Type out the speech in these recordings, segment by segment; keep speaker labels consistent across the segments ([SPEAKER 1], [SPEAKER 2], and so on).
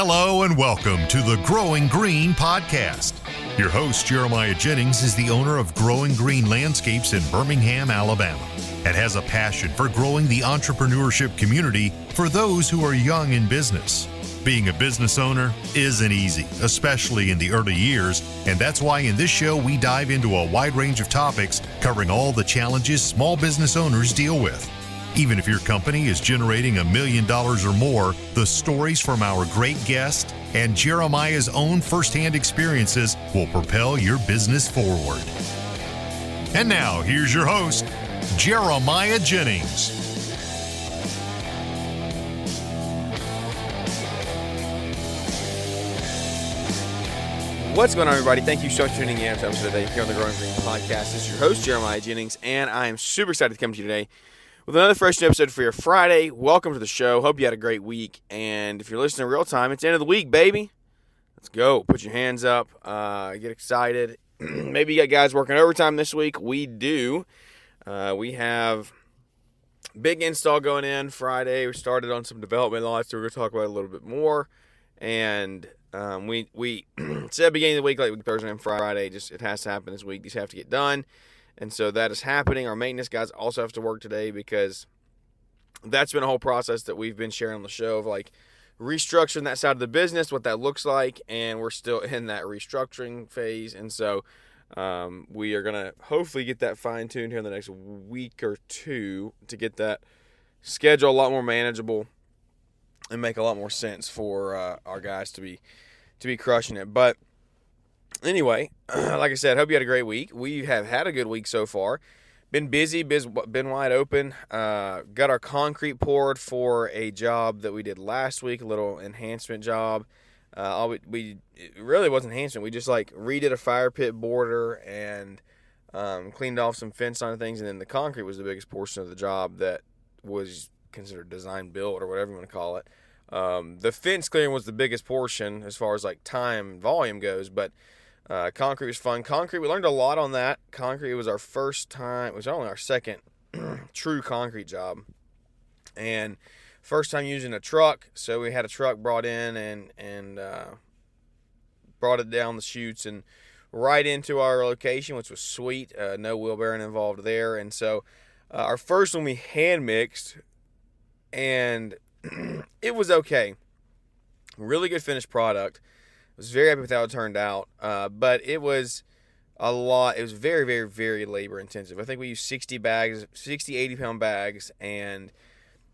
[SPEAKER 1] Hello and welcome to the Growing Green podcast. Your host, Jeremiah Jennings, is the owner of Growing Green Landscapes in Birmingham, Alabama, and has a passion for growing the entrepreneurship community for those who are young in business. Being a business owner isn't easy, especially in the early years, and that's why in this show we dive into a wide range of topics covering all the challenges small business owners deal with. Even if your company is generating $1 million or more, the stories from our great guest and Jeremiah's own firsthand experiences will propel your business forward. And now, here's your host, Jeremiah Jennings.
[SPEAKER 2] What's going on, everybody? Thank you so much for tuning in to episode today here on the Growing Green podcast. This is your host, Jeremiah Jennings, and I am super excited to come to you today with another fresh new episode for your Friday. Welcome to the show. Hope you had a great week. And if you're listening in real time, it's the end of the week, baby. Let's go. Put your hands up. Get excited. Maybe you got guys working overtime this week. We do. We have big install going in Friday. We started on some development lots, so we're going to talk about it a little bit more. And we said beginning of the week, like Thursday and Friday, just it has to happen this week. These have to get done. And so that is happening. Our maintenance guys also have to work today because that's been a whole process that we've been sharing on the show of like restructuring that side of the business, what that looks like, and we're still in that restructuring phase. And so we are going to hopefully get that fine-tuned here in the next week or two to get that schedule a lot more manageable and make a lot more sense for our guys to be crushing it. But anyway, like I said, hope you had a great week. We have had a good week so far. Been busy, been wide open. Got our concrete poured for a job that we did last week, a little enhancement job. It really wasn't enhancement. We just like redid a fire pit border and cleaned off some fence line things. And then the concrete was the biggest portion of the job that was considered design build or whatever you want to call it. The fence clearing was the biggest portion as far as like time and volume goes, but concrete was fun. Concrete, we learned a lot on that. Concrete was our first time, it was only our second true concrete job. And first time using a truck, so we had a truck brought in and brought it down the chutes and right into our location, which was sweet. No wheel bearing involved there. And so our first one we hand mixed, and it was okay. Really good finished product. I was very happy with how it turned out, but it was a lot. It was very, very, very labor intensive. I think we used 60, 80-pound bags, and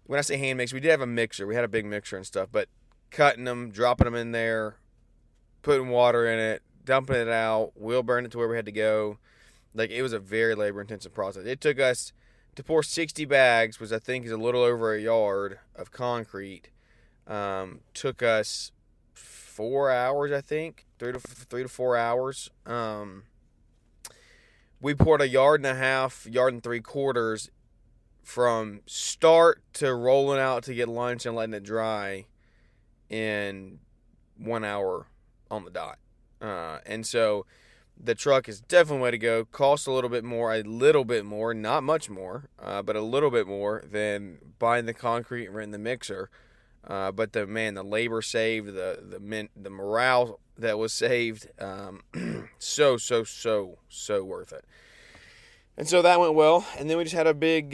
[SPEAKER 2] when I say hand mix, we did have a mixer. We had a big mixer and stuff, but cutting them, dropping them in there, putting water in it, dumping it out, wheel burning it to where we had to go. Like, it was a very labor intensive process. It took us to pour 60 bags, which I think is a little over a yard of concrete. Took us 4 hours, I think, 3 to 4 hours. We poured a yard and a half, yard and 3/4 from start to rolling out to get lunch and letting it dry in 1 hour on the dot. And so the truck is definitely the way to go. Costs a little bit more, not much more, but a little bit more than buying the concrete and renting the mixer. But the labor saved, the morale that was saved, so worth it. And so that went well. And then we just had a big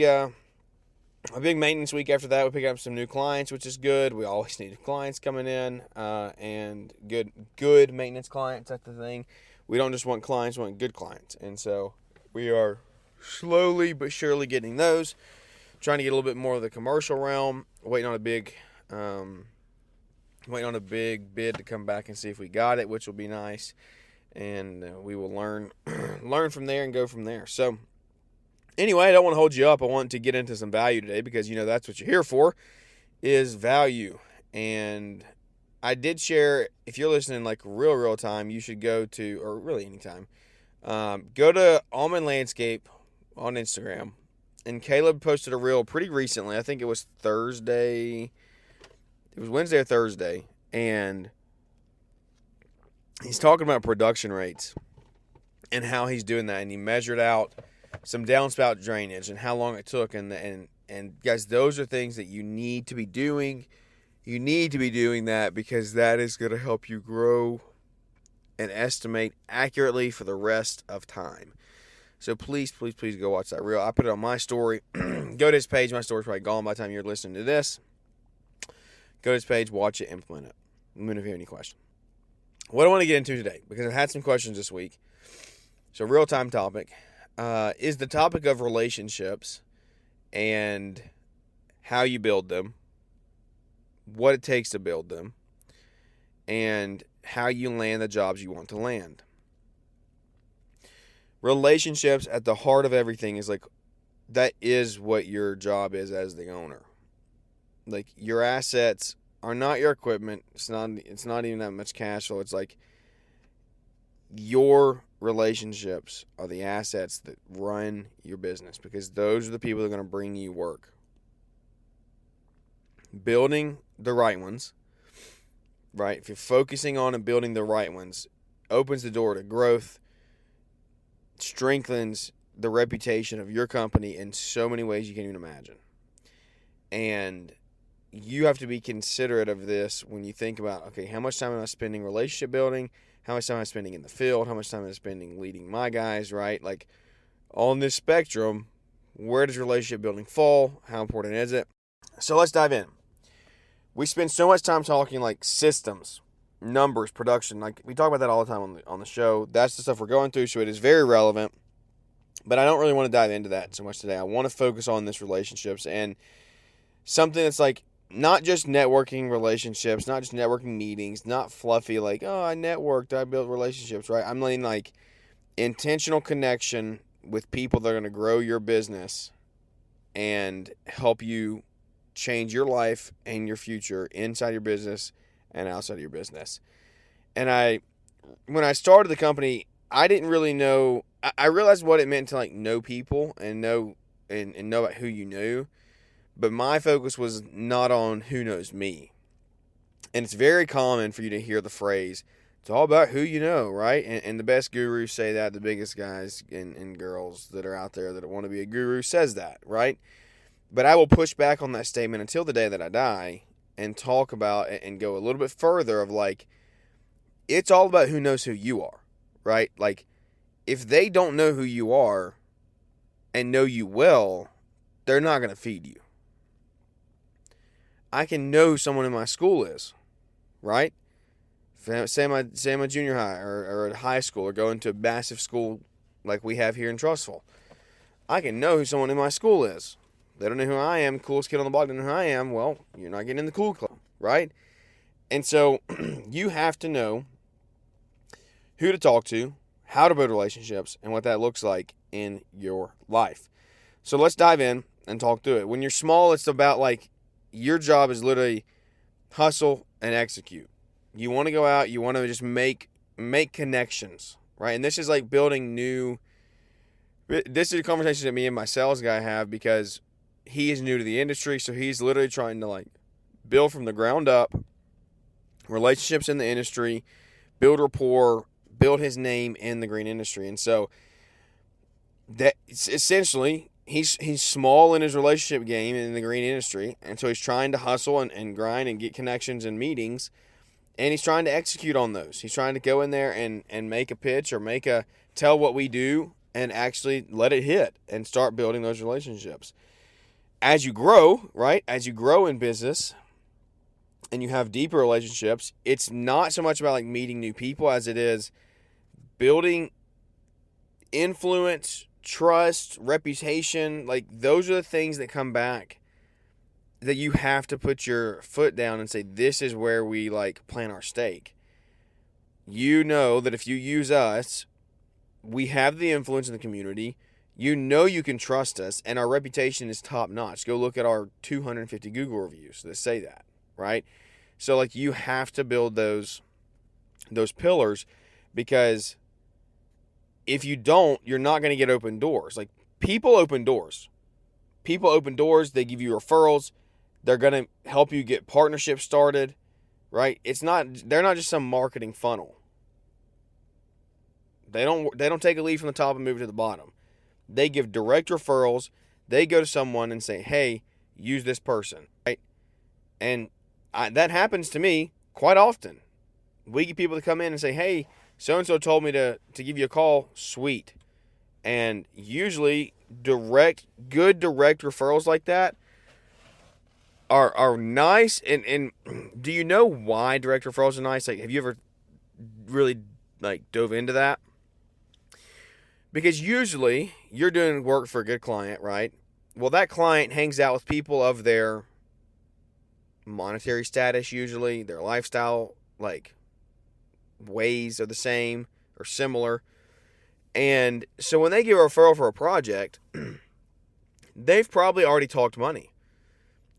[SPEAKER 2] maintenance week after that. We picked up some new clients, which is good. We always need clients coming in, and good maintenance clients. That's the thing. We don't just want clients, we want good clients. And so we are slowly but surely getting those. Trying to get a little bit more of the commercial realm. Waiting on a big bid to come back and see if we got it, which will be nice. And we will learn from there and go from there. So anyway, I don't want to hold you up. I want to get into some value today because, that's what you're here for, is value. And I did share, if you're listening like real time, you should go to, or really anytime, go to Almond Landscape on Instagram. And Caleb posted a reel pretty recently. I think it was Thursday. It was Wednesday or Thursday. And he's talking about production rates and how he's doing that. And he measured out some downspout drainage and how long it took. And guys, those are things that you need to be doing You need to be doing that because that is going to help you grow and estimate accurately for the rest of time. So please, please, please go watch that reel. I put it on my story. Go to his page. My story's probably gone by the time you're listening to this. Go to his page, watch it, implement it. Let me know if you have any questions. What I want to get into today, because I've had some questions this week. So real-time topic is the topic of relationships and how you build them, what it takes to build them, and how you land the jobs you want to land. Relationships at the heart of everything is like, that is what your job is as the owner. Like, your assets are not your equipment. It's not even that much cash flow. It's like your relationships are the assets that run your business, because those are the people that are going to bring you work. Building the right ones, right? If you're focusing on and building the right ones, opens the door to growth, strengthens the reputation of your company in so many ways you can't even imagine. And you have to be considerate of this when you think about, okay, how much time am I spending relationship building? How much time am I spending in the field? How much time am I spending leading my guys, right? Like, on this spectrum, where does relationship building fall? How important is it? So let's dive in. We spend so much time talking like systems, numbers, production. Like, we talk about that all the time on the show. That's the stuff we're going through, so it is very relevant. But I don't really want to dive into that so much today. I want to focus on this relationships and something that's like not just networking relationships, not just networking meetings, not fluffy like, oh, I networked, I built relationships, right? I'm meaning like intentional connection with people that are going to grow your business and help you change your life and your future inside your business and outside of your business. And when I started the company, I didn't really know. I realized what it meant to like know people and know about who you knew, but my focus was not on who knows me. And it's very common for you to hear the phrase, it's all about who you know, right? And the best gurus say that. The biggest guys and girls that are out there that want to be a guru says that, right? But I will push back on that statement until the day that I die and talk about and go a little bit further of like, it's all about who knows who you are, right? Like, if they don't know who you are and know you well, they're not going to feed you. I can know who someone in my school is, right? Say I'm a junior high or at high school or going to a massive school like we have here in Trussville. I can know who someone in my school is. They don't know who I am. Coolest kid on the block doesn't know who I am. Well, you're not getting in the cool club, right? And so you have to know who to talk to, how to build relationships, and what that looks like in your life. So let's dive in and talk through it. When you're small, it's about like your job is literally hustle and execute. You want to go out, you want to just make connections, right? And this is like building new. This is a conversation that me and my sales guy have because he is new to the industry, so he's literally trying to like build from the ground up relationships in the industry, build rapport, build his name in the green industry. And so that essentially he's small in his relationship game in the green industry, and so he's trying to hustle and grind and get connections and meetings, and he's trying to execute on those. He's trying to go in there and make a pitch or tell what we do and actually let it hit and start building those relationships. As you grow, right? As you grow in business and you have deeper relationships, it's not so much about like meeting new people as it is building influence, trust, reputation. Like, those are the things that come back that you have to put your foot down and say, this is where we like plant our stake. You know that if you use us, we have the influence in the community. You know you can trust us, and our reputation is top notch. Go look at our 250 Google reviews that say that, right? So like, you have to build those pillars, because if you don't, you're not going to get open doors. Like, people open doors. People open doors. They give you referrals. They're going to help you get partnerships started, right? They're not just some marketing funnel. They don't take a lead from the top and move it to the bottom. They give direct referrals. They go to someone and say, hey, use this person, right? And that happens to me quite often. We get people to come in and say, hey, so-and-so told me to give you a call. Sweet. And usually good direct referrals like that are nice. And do you know why direct referrals are nice? Like, have you ever really dove into that? Because usually you're doing work for a good client, right? Well, that client hangs out with people of their monetary status, usually their lifestyle, ways are the same or similar. And so when they give a referral for a project, they've probably already talked money.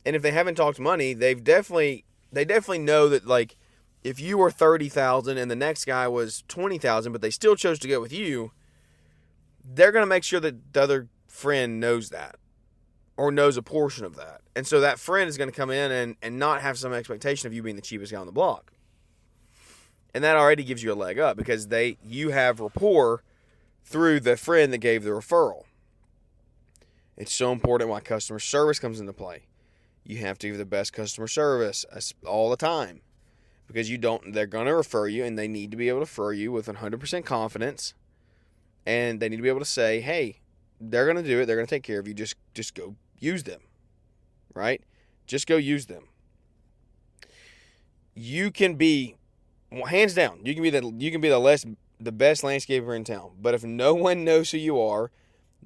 [SPEAKER 2] And if they haven't talked money, they definitely know that, if you were $30,000 and the next guy was $20,000, but they still chose to go with you, they're going to make sure that the other friend knows that or knows a portion of that. And so that friend is going to come in and not have some expectation of you being the cheapest guy on the block. And that already gives you a leg up because you have rapport through the friend that gave the referral. It's so important why customer service comes into play. You have to give the best customer service all the time because they're going to refer you, and they need to be able to refer you with 100% confidence. And they need to be able to say, hey, they're going to do it. They're going to take care of you. Just go use them, right? Just go use them. You can be, hands down, you can be the best landscaper in town. But if no one knows who you are,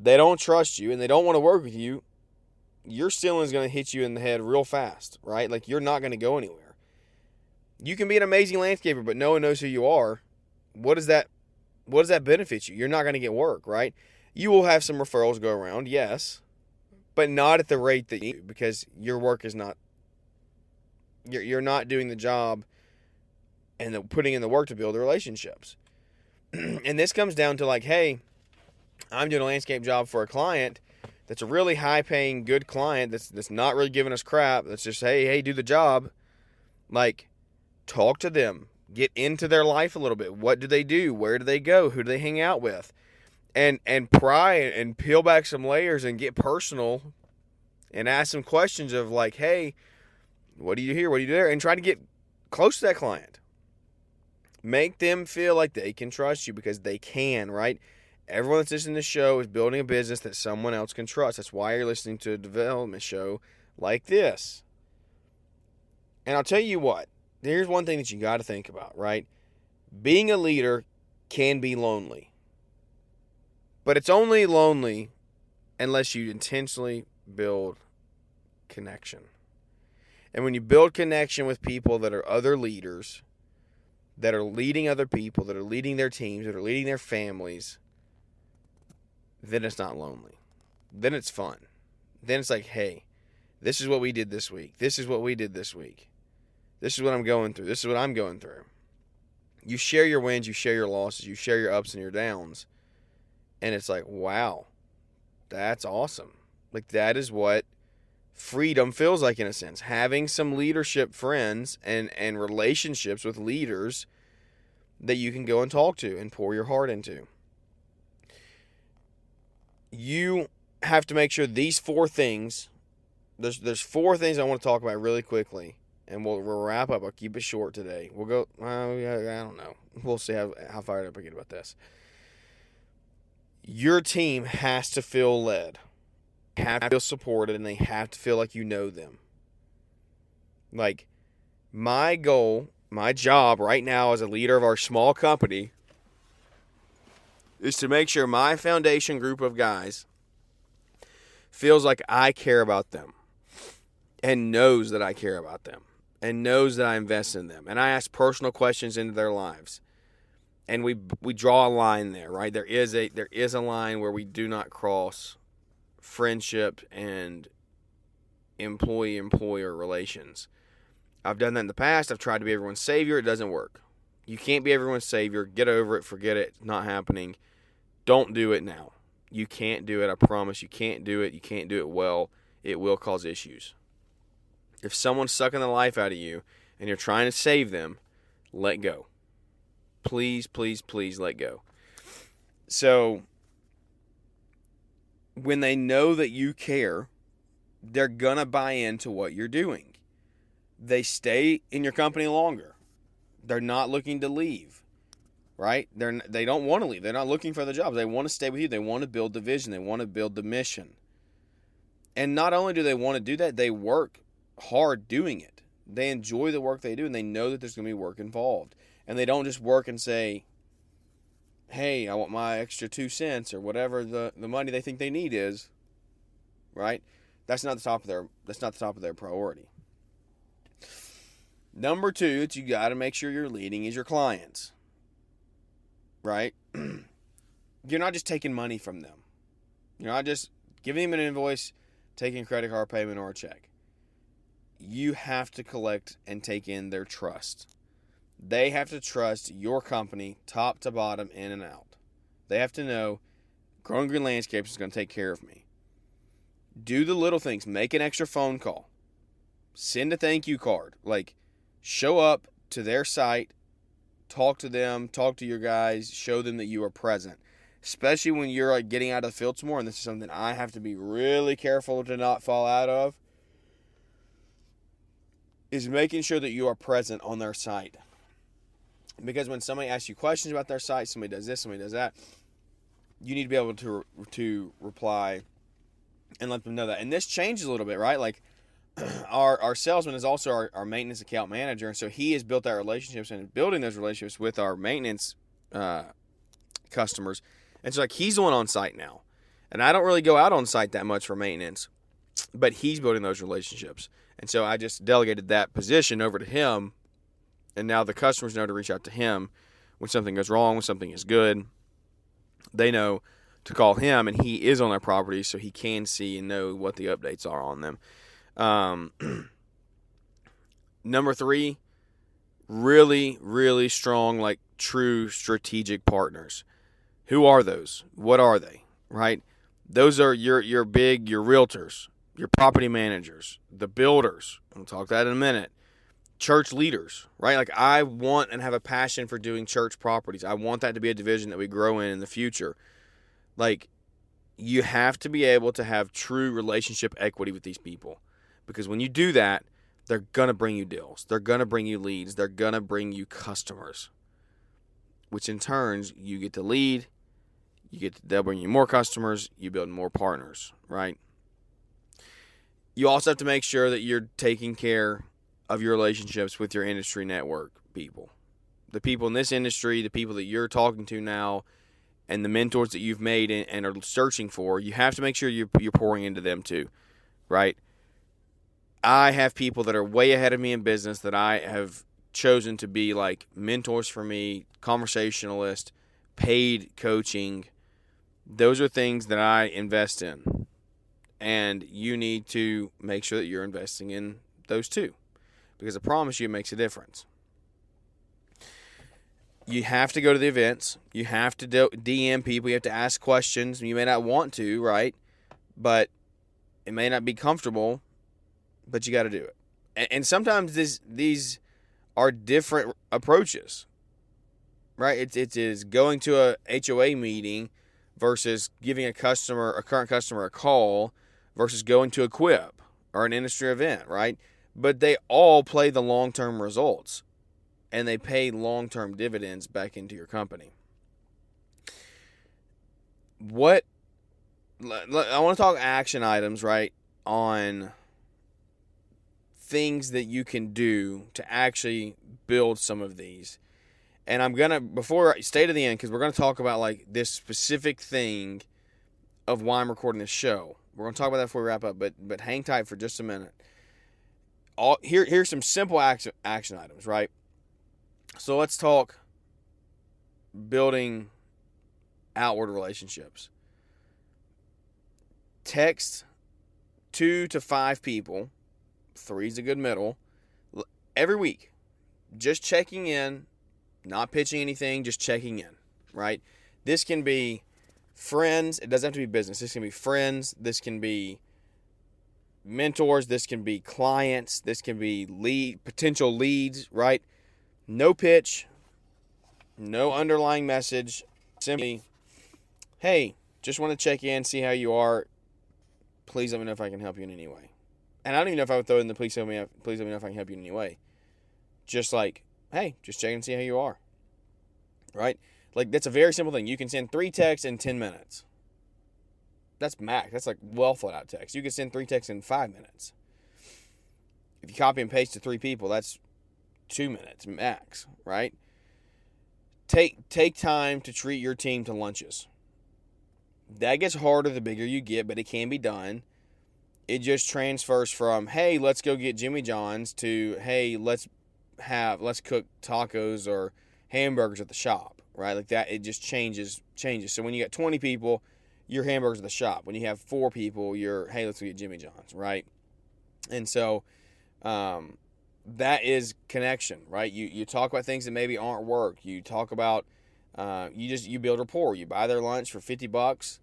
[SPEAKER 2] they don't trust you, and they don't want to work with you, your ceiling is going to hit you in the head real fast, right? You're not going to go anywhere. You can be an amazing landscaper, but no one knows who you are. What does that benefit you? You're not going to get work, right? You will have some referrals go around, yes, but not at the rate that you do because your work is not, you're not doing the job and putting in the work to build the relationships. And this comes down to hey, I'm doing a landscape job for a client that's a really high-paying, good client that's not really giving us crap. That's just, hey, do the job. Talk to them. Get into their life a little bit. What do they do? Where do they go? Who do they hang out with? And pry and peel back some layers and get personal and ask some questions of hey, what do you do here? What do you do there? And try to get close to that client. Make them feel like they can trust you because they can, right? Everyone that's listening to this show is building a business that someone else can trust. That's why you're listening to a development show like this. And I'll tell you what, here's one thing that you got to think about, right? Being a leader can be lonely. But it's only lonely unless you intentionally build connection. And when you build connection with people that are other leaders, that are leading other people, that are leading their teams, that are leading their families, then it's not lonely. Then it's fun. Then it's hey, this is what we did this week. This is what we did this week. This is what I'm going through. This is what I'm going through. You share your wins, you share your losses, you share your ups and your downs. And it's wow, that's awesome. That is what freedom feels like in a sense. Having some leadership friends and relationships with leaders that you can go and talk to and pour your heart into. You have to make sure these 4 things, there's 4 things I want to talk about really quickly, and we'll wrap up. I'll keep it short today. We'll go, I don't know. We'll see how fired up I get about this. Your team has to feel led, have to feel supported, and they have to feel like you know them. My goal, my job right now as a leader of our small company is to make sure my foundation group of guys feels like I care about them and knows that I care about them and knows that I invest in them. And I ask personal questions into their lives. And we draw a line there, right? There is a line where we do not cross friendship and employee-employer relations. I've done that in the past. I've tried to be everyone's savior. It doesn't work. You can't be everyone's savior. Get over it. Forget it. It's not happening. Don't do it now. You can't do it. I promise. You can't do it. You can't do it well. It will cause issues. If someone's sucking the life out of you and you're trying to save them, let go. Please, please, please let go. So, when they know that you care, they're going to buy into what you're doing. they stay in your company longer. They're not looking to leave, right? They don't want to leave. They're not looking for the jobs. They want to stay with you. They want to build the vision. They want to build the mission. And not only do they want to do that, they work hard doing it. They enjoy the work they do, and they know that there's going to be work involved. And they don't just work and say, hey, I want my extra 2 cents or whatever the money they think they need is, right? That's not the top of their priority. Number 2 that you got to make sure you're leading is your clients, right? You're not just taking money from them. You're not just giving them an invoice, taking a credit card payment or a check. You have to collect and take in their trust. They have to trust your company top to bottom, in and out. They have to know Growing Green Landscapes is going to take care of me. Do the little things. Make an extra phone call. Send a thank you card. Like, show up to their site, talk to them, talk to your guys, show them that you are present. Especially when you're like getting out of the field some more, and this is something I have to be really careful to not fall out of, is making sure that you are present on their site. Because when somebody asks you questions about their site, somebody does this, somebody does that, you need to be able to reply and let them know that. And this changes a little bit, right? Like, our salesman is also our maintenance account manager, and so he has built that relationships and building those relationships with our maintenance customers. And so, like, he's the one on site now. And I don't really go out on site that much for maintenance, but he's building those relationships. And so I just delegated that position over to him, and now the customers know to reach out to him when something goes wrong, when something is good. They know to call him, and he is on their property, so he can see and know what the updates are on them. Number 3, really, really strong, like true strategic partners. Who are those? What are they? Right? Those are your realtors, your property managers, the builders. I'll talk that in a minute. Church leaders, right? Like, I want and have a passion for doing church properties. I want that to be a division that we grow in the future. Like, you have to be able to have true relationship equity with these people. Because when you do that, they're going to bring you deals. They're going to bring you leads. They're going to bring you customers. Which in turns, you get to lead. They'll bring you more customers. You build more partners, right? You also have to make sure that you're taking care of your relationships with your industry network people. The people in this industry, the people that you're talking to now, and the mentors that you've made and are searching for, you have to make sure you're pouring into them too, right? I have people that are way ahead of me in business that I have chosen to be like mentors for me, conversationalists, paid coaching. Those are things that I invest in. And you need to make sure that you're investing in those too. Because I promise you it makes a difference. You have to go to the events. You have to DM people. You have to ask questions. You may not want to, right? But it may not be comfortable, but you got to do it. And sometimes these are different approaches, right? It is going to a HOA meeting versus giving a current customer a call versus going to a Quip or an industry event, right? But they all play the long-term results, and they pay long-term dividends back into your company. I want to talk action items, right, on things that you can do to actually build some of these. And I'm going to, before I stay to the end, because we're going to talk about like this specific thing of why I'm recording this show. We're going to talk about that before we wrap up, but hang tight for just a minute. Here's some simple action items, right? So let's talk building outward relationships. Text 2 to 5 people, 3 is a good middle, every week. Just checking in, not pitching anything, just checking in, right? This can be friends. It doesn't have to be business. This can be friends. This can be mentors. This can be clients. This can be potential leads, right? No pitch, no underlying message. Simply, hey, just want to check in, see how you are. Please let me know if I can help you in any way. And I don't even know if I would throw in the please let me know if I can help you in any way. Just like, hey, just check and see how you are. Right? Like, that's a very simple thing. You can send 3 texts in 10 minutes. That's max. That's like well thought out text. You can send 3 texts in 5 minutes. If you copy and paste to 3 people, that's 2 minutes max, right? Take time to treat your team to lunches. That gets harder the bigger you get, but it can be done. It just transfers from, hey, let's go get Jimmy John's to, hey, let's cook tacos or hamburgers at the shop, right? Like that, it just changes. So when you got 20 people, your hamburgers at the shop. When you have 4 people, you're, hey, let's go get Jimmy John's, right? And so that is connection, right? You talk about things that maybe aren't work. You talk about, you build rapport. You buy their lunch for $50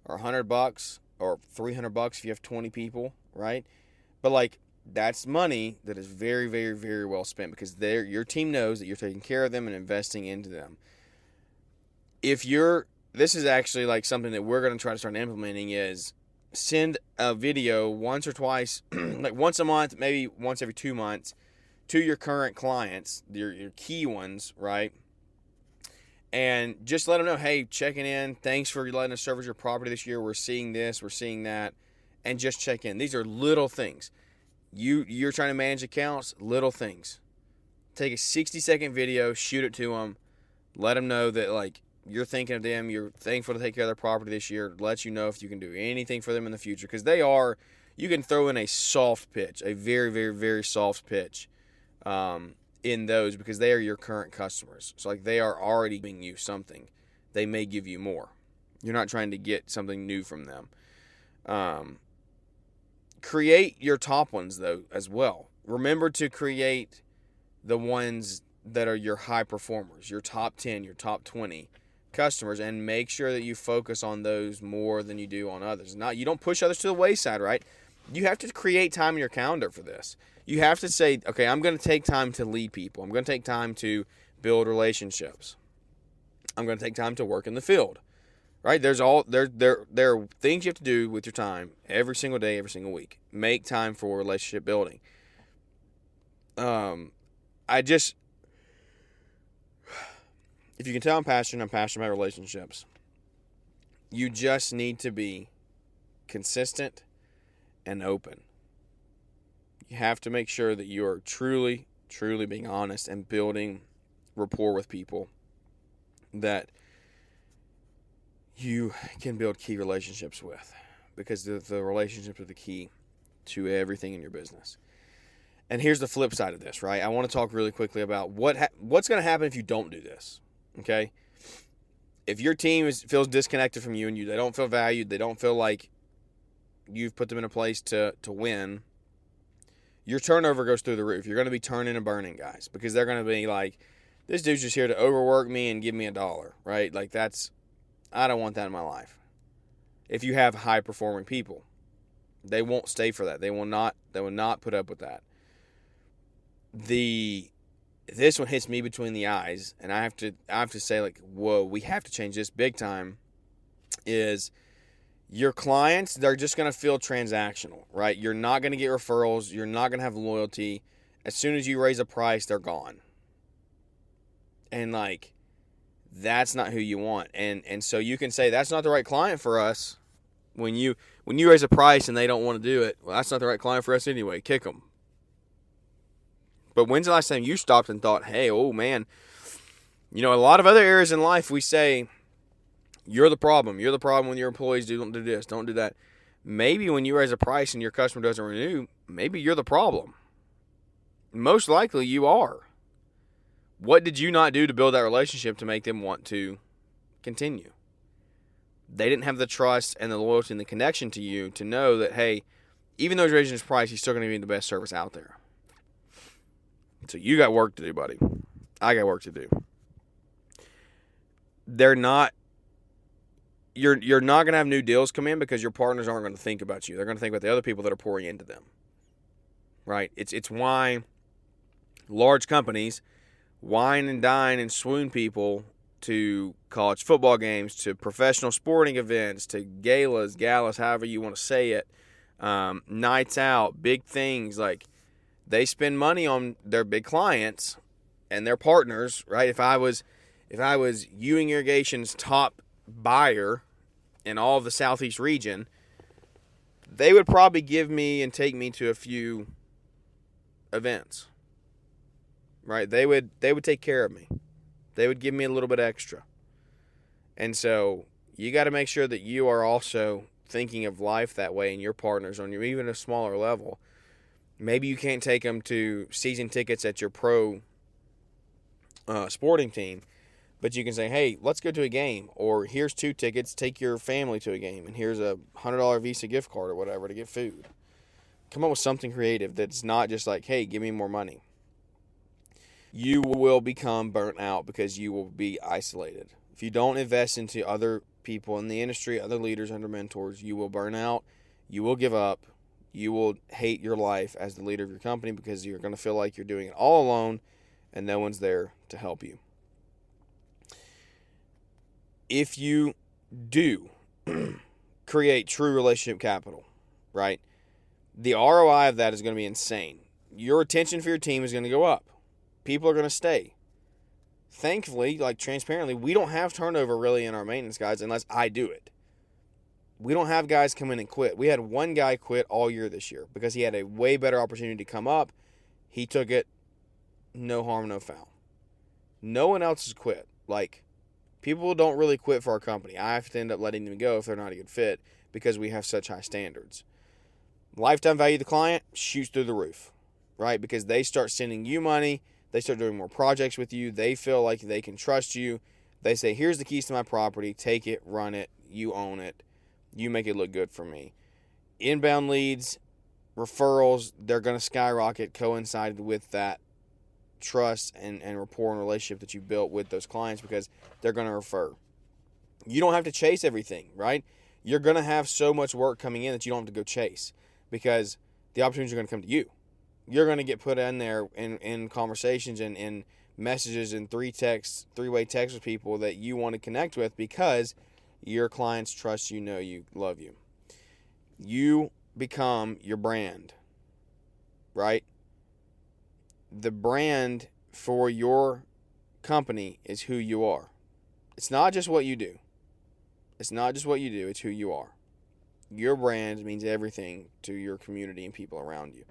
[SPEAKER 2] or $100 or $300 if you have 20 people, right? But like, that's money that is very, very, very well spent because your team knows that you're taking care of them and investing into them. This is actually like something that we're going to try to start implementing is send a video once or twice, like once a month, maybe once every 2 months, to your current clients, your key ones, right? And just let them know, hey, checking in. Thanks for letting us service your property this year. We're seeing this, we're seeing that, and just check in. These are little things. You're trying to manage accounts, little things. Take a 60-second video, shoot it to them, let them know that like you're thinking of them, you're thankful to take care of their property this year. Let you know if you can do anything for them in the future because you can throw in a soft pitch, a very, very, very soft pitch. In those because they are your current customers. So like they are already giving you something. They may give you more. You're not trying to get something new from them. Create your top ones though as well. Remember to create the ones that are your high performers, your top 10, your top 20 customers, and make sure that you focus on those more than you do on others. You don't push others to the wayside, right? You have to create time in your calendar for this. You have to say, okay, I'm going to take time to lead people. I'm going to take time to build relationships. I'm going to take time to work in the field, right? There are things you have to do with your time every single day, every single week. Make time for relationship building. If you can tell I'm passionate about relationships. You just need to be consistent and open. You have to make sure that you are truly, truly being honest and building rapport with people that you can build key relationships with because the relationships are the key to everything in your business. And here's the flip side of this, right? I want to talk really quickly about what's going to happen if you don't do this, okay? If your team feels disconnected from you and they don't feel valued, they don't feel like you've put them in a place to win, your turnover goes through the roof. You're going to be turning and burning guys because they're going to be like, this dude's just here to overwork me and give me $1, right? Like I don't want that in my life. If you have high performing people, they won't stay for that. They will not put up with that. This one hits me between the eyes, and I have to say like, whoa, we have to change this big time. Is your clients, they're just going to feel transactional, right? You're not going to get referrals. You're not going to have loyalty. As soon as you raise a price, they're gone. And like, that's not who you want. And so you can say, that's not the right client for us. When you raise a price and they don't want to do it, well, that's not the right client for us anyway. Kick them. But when's the last time you stopped and thought, hey, oh man, a lot of other areas in life we say, you're the problem. You're the problem when your employees don't do this, don't do that. Maybe when you raise a price and your customer doesn't renew, maybe you're the problem. Most likely you are. What did you not do to build that relationship to make them want to continue? They didn't have the trust and the loyalty and the connection to you to know that, hey, even though he's raising his price, he's still going to be the best service out there. So you got work to do, buddy. I got work to do. You're not going to have new deals come in because your partners aren't going to think about you. They're going to think about the other people that are pouring into them. Right? It's why large companies wine and dine and swoon people to college football games, to professional sporting events, to galas, however you want to say it, nights out, big things. Like, they spend money on their big clients and their partners, right? If I was Ewing Irrigation's top buyer in all of the Southeast region, they would probably give me and take me to a few events, right? They would take care of me. They would give me a little bit extra. And so you got to make sure that you are also thinking of life that way, and your partners on your even a smaller level. Maybe you can't take them to season tickets at your pro sporting team, but you can say, hey, let's go to a game, or here's 2 tickets, take your family to a game, and here's a $100 Visa gift card or whatever to get food. Come up with something creative that's not just like, hey, give me more money. You will become burnt out because you will be isolated. If you don't invest into other people in the industry, other leaders, other mentors, you will burn out, you will give up, you will hate your life as the leader of your company because you're going to feel like you're doing it all alone and no one's there to help you. If you do create true relationship capital, right, the ROI of that is going to be insane. Your attention for your team is going to go up. People are going to stay. Thankfully, like transparently, we don't have turnover really in our maintenance guys unless I do it. We don't have guys come in and quit. We had one guy quit all year this year because he had a way better opportunity to come up. He took it, no harm, no foul. No one else has quit. Like, people don't really quit for our company. I have to end up letting them go if they're not a good fit because we have such high standards. Lifetime value of the client shoots through the roof, right? Because they start sending you money. They start doing more projects with you. They feel like they can trust you. They say, here's the keys to my property. Take it, run it. You own it. You make it look good for me. Inbound leads, referrals, they're going to skyrocket coincided with that trust and rapport and relationship that you built with those clients because they're going to refer. You don't have to chase everything, right? You're going to have so much work coming in that you don't have to go chase because the opportunities are going to come to you. You're going to get put in there in conversations and in messages and three-way texts with people that you want to connect with because your clients trust you, know you, love you. You become your brand, right? The brand for your company is who you are. It's not just what you do. It's who you are. Your brand means everything to your community and people around you.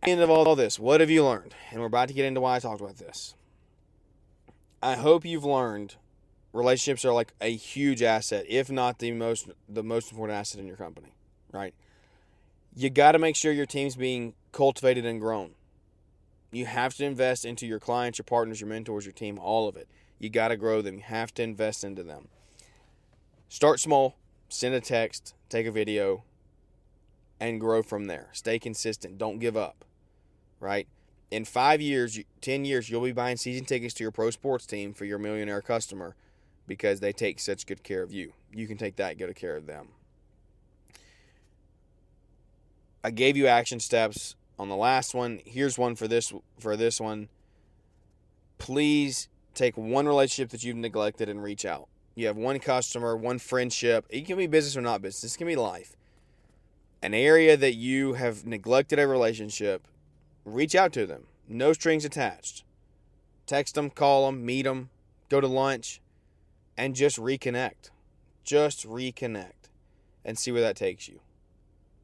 [SPEAKER 2] At the end of all this, what have you learned? And we're about to get into why I talked about this. I hope you've learned relationships are like a huge asset, if not the most important asset in your company, right? You got to make sure your team's being cultivated and grown. You have to invest into your clients, your partners, your mentors, your team, all of it. You got to grow them. You have to invest into them. Start small, send a text, take a video, and grow from there. Stay consistent. Don't give up, right? In 5 years, 10 years, you'll be buying season tickets to your pro sports team for your millionaire customer because they take such good care of you. You can take that good care of them. I gave you action steps on the last one. Here's one for this one. Please take one relationship that you've neglected and reach out. You have one customer, one friendship. It can be business or not business. This can be life. An area that you have neglected a relationship, reach out to them. No strings attached. Text them, call them, meet them, go to lunch, and just reconnect. Just reconnect and see where that takes you.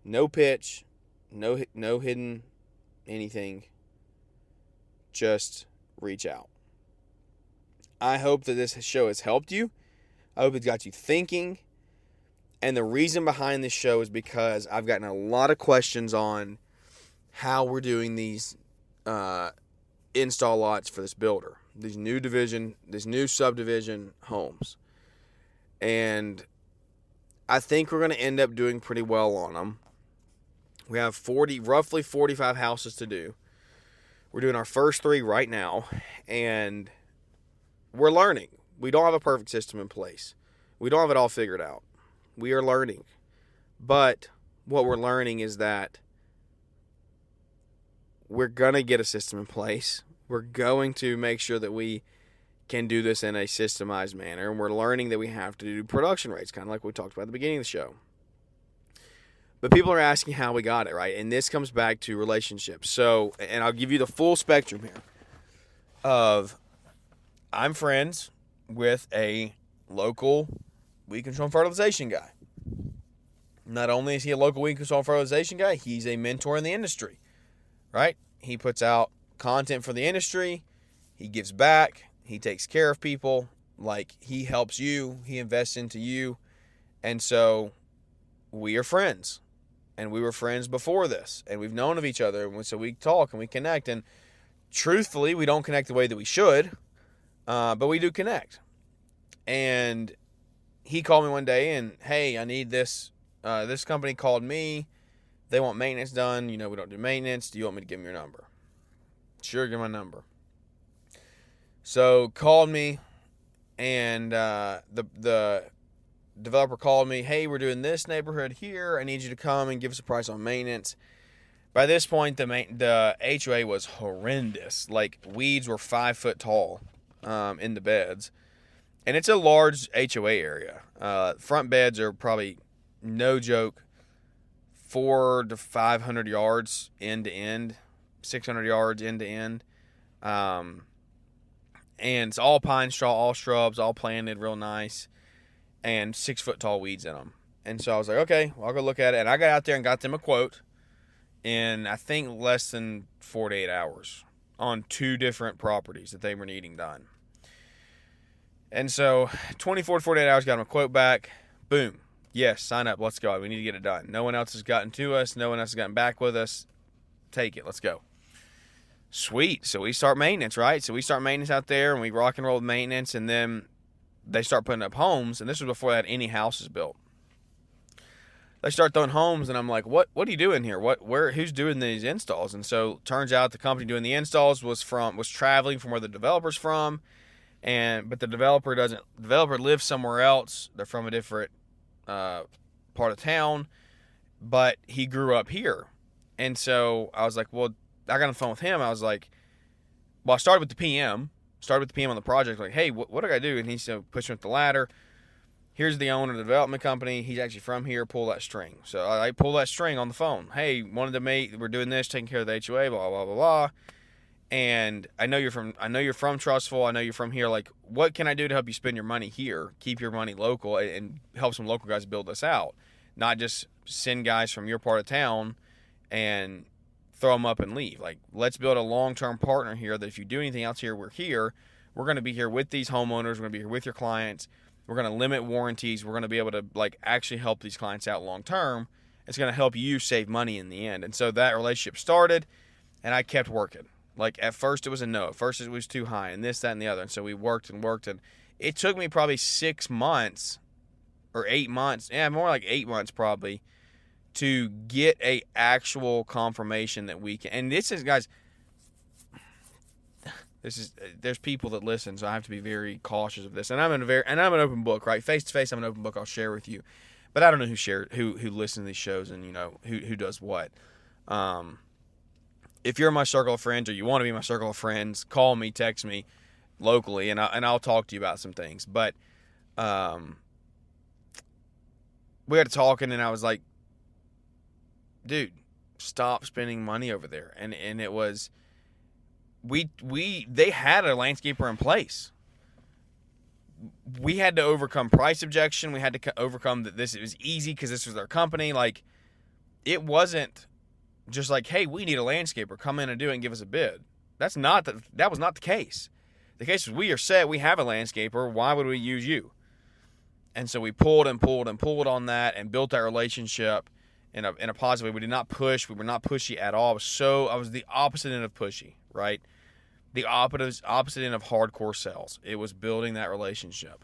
[SPEAKER 2] No pitch, no hidden anything. Just reach out. I hope that this show has helped you. I hope it's got you thinking. And the reason behind this show is because I've gotten a lot of questions on how we're doing these install lots for this builder, these new subdivision homes. And I think we're going to end up doing pretty well on them. We have roughly 45 houses to do. We're doing our first 3 right now, and we're learning. We don't have a perfect system in place. We don't have it all figured out. We are learning. But what we're learning is that we're going to get a system in place. We're going to make sure that we can do this in a systemized manner. And we're learning that we have to do production rates, kind of like we talked about at the beginning of the show. But people are asking how we got it, right? And this comes back to relationships. So, and I'll give you the full spectrum here of I'm friends with a local weed control and fertilization guy. Not only is he a local weed control and fertilization guy, he's a mentor in the industry, right? He puts out content for the industry. He gives back. He takes care of people. Like, he helps you. He invests into you. And so we are friends. And we were friends before this. And we've known of each other. And so we talk and we connect. And truthfully, we don't connect the way that we should. But we do connect. And he called me one day and, hey, I need this. This company called me. They want maintenance done. You know, we don't do maintenance. Do you want me to give them your number? Sure, give my number. So called me, and the developer called me. Hey, we're doing this neighborhood here. I need you to come and give us a price on maintenance. By this point, the HOA was horrendous. Like, weeds were 5 foot tall in the beds, and it's a large HOA area. Front beds are probably, no joke, 400 to 500 yards end to end, 600 yards end to end. And it's all pine straw, all shrubs, all planted real nice, and 6 foot tall weeds in them. And so I was like, okay, well, I'll go look at it. And I got out there and got them a quote in, I think, less than 48 hours on 2 different properties that they were needing done. And so 24 to 48 hours, got them a quote back. Boom. Yes, sign up. Let's go. We need to get it done. No one else has gotten to us. No one else has gotten back with us. Take it. Let's go. Sweet. So we start maintenance, right? So we start maintenance out there, and we rock and roll with maintenance, and then they start putting up homes, and this was before they had any houses built. They start throwing homes, and I'm like, what are you doing here? Who's doing these installs? And so turns out the company doing the installs was traveling from where the developer's from, but the developer lives somewhere else. They're from a different part of town, but he grew up here. And so I was like, well, I got on the phone with him. I was like, well, I started with the PM on the project. Like, hey, what do I got to do? And he said, push him with the ladder. Here's the owner of the development company. He's actually from here. Pull that string. So I pull that string on the phone. Hey, wanted to meet. We're doing this, taking care of the HOA, blah, blah, blah, blah. And I know you're from Trustful. I know you're from here. Like, what can I do to help you spend your money here? Keep your money local and help some local guys build this out. Not just send guys from your part of town and throw them up and leave. Like, let's build a long-term partner here that if you do anything else here, we're here. We're going to be here with these homeowners. We're going to be here with your clients. We're going to limit warranties. We're going to be able to, like, actually help these clients out long-term. It's going to help you save money in the end. And so that relationship started, and I kept working. Like, at first it was a no. At first it was too high, and this, that, and the other. And so we worked, and it took me probably 6 months or 8 months. Yeah, more like 8 months probably, to get a actual confirmation that we can. And this is, guys, there's people that listen, so I have to be very cautious of this. And I'm an open book, right? Face to face, I'm an open book. I'll share with you, but I don't know who listens to these shows and who does what. If you're in my circle of friends or you want to be in my circle of friends, call me, text me locally, and I'll talk to you about some things. But we had talking, and I was like, dude, stop spending money over there. And it was, they had a landscaper in place. We had to overcome price objection. We had to overcome that it was easy because this was their company. Like, it wasn't just like, hey, we need a landscaper, come in and do it and give us a bid. That was not the case. The case was, we are set, we have a landscaper, why would we use you? And so we pulled on that and built that relationship in a positive way. We did not push. We were not pushy at all. I was the opposite end of pushy, right? The opposite end of hardcore sales. It was building that relationship,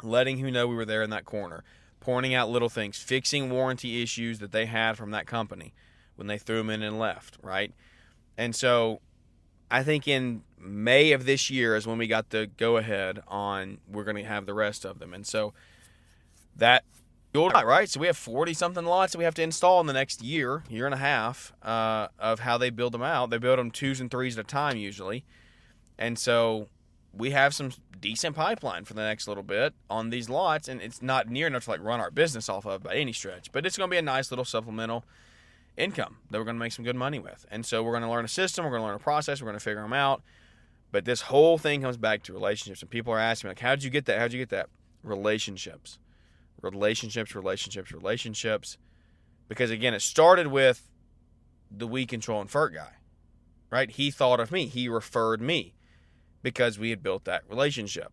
[SPEAKER 2] letting who know we were there in that corner, pointing out little things, fixing warranty issues that they had from that company when they threw them in and left, right? And so I think in May of this year is when we got the go-ahead on we're going to have the rest of them. And so that, right? So we have 40-something lots that we have to install in the next year and a half of how they build them out. They build them 2s and 3s at a time usually. And so we have some decent pipeline for the next little bit on these lots, and it's not near enough to like run our business off of by any stretch, but it's going to be a nice little supplemental income that we're going to make some good money with. And so we're going to learn a system, we're going to learn a process, we're going to figure them out. But this whole thing comes back to relationships, and people are asking me, like, how'd you get that? How'd you get that? Relationships. Because again, it started with the weed control and FERT guy, right? He thought of me. He referred me because we had built that relationship.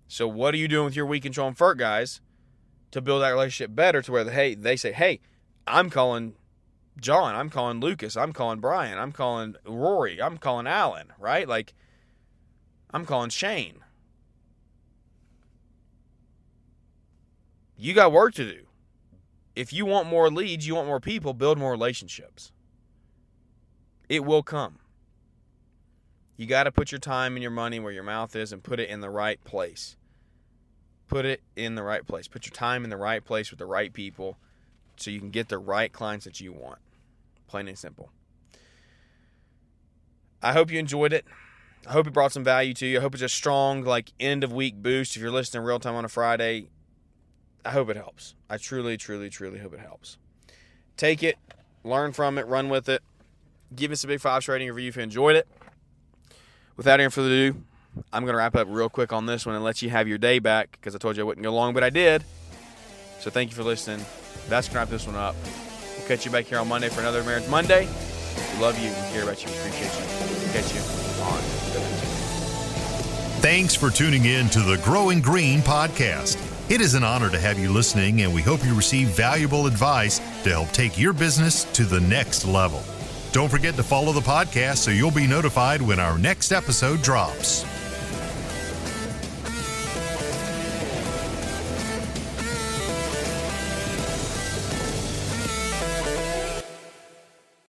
[SPEAKER 2] So what are you doing with your weed control and FERT guys to build that relationship better to where they say, hey, I'm calling John, I'm calling Lucas, I'm calling Brian, I'm calling Rory, I'm calling Alan, right? Like, I'm calling Shane. You got work to do. If you want more leads, you want more people, build more relationships. It will come. You got to put your time and your money where your mouth is and put it in the right place. Put it in the right place. Put your time in the right place with the right people so you can get the right clients that you want. Plain and simple. I hope you enjoyed it. I hope it brought some value to you. I hope it's a strong, like, end of week boost. If you're listening real time on a Friday, I hope it helps. I truly, truly, truly hope it helps. Take it, learn from it, run with it. Give us a big 5-star rating review if you enjoyed it. Without any further ado, I'm going to wrap up real quick on this one and let you have your day back because I told you I wouldn't go long, but I did. So thank you for listening. That's going to wrap this one up. We'll catch you back here on Monday for another Marriage Monday. We love you. We care about you. We appreciate you. We'll catch you on the next one.
[SPEAKER 1] Thanks for tuning in to the Growing Green podcast. It is an honor to have you listening, and we hope you receive valuable advice to help take your business to the next level. Don't forget to follow the podcast so you'll be notified when our next episode drops.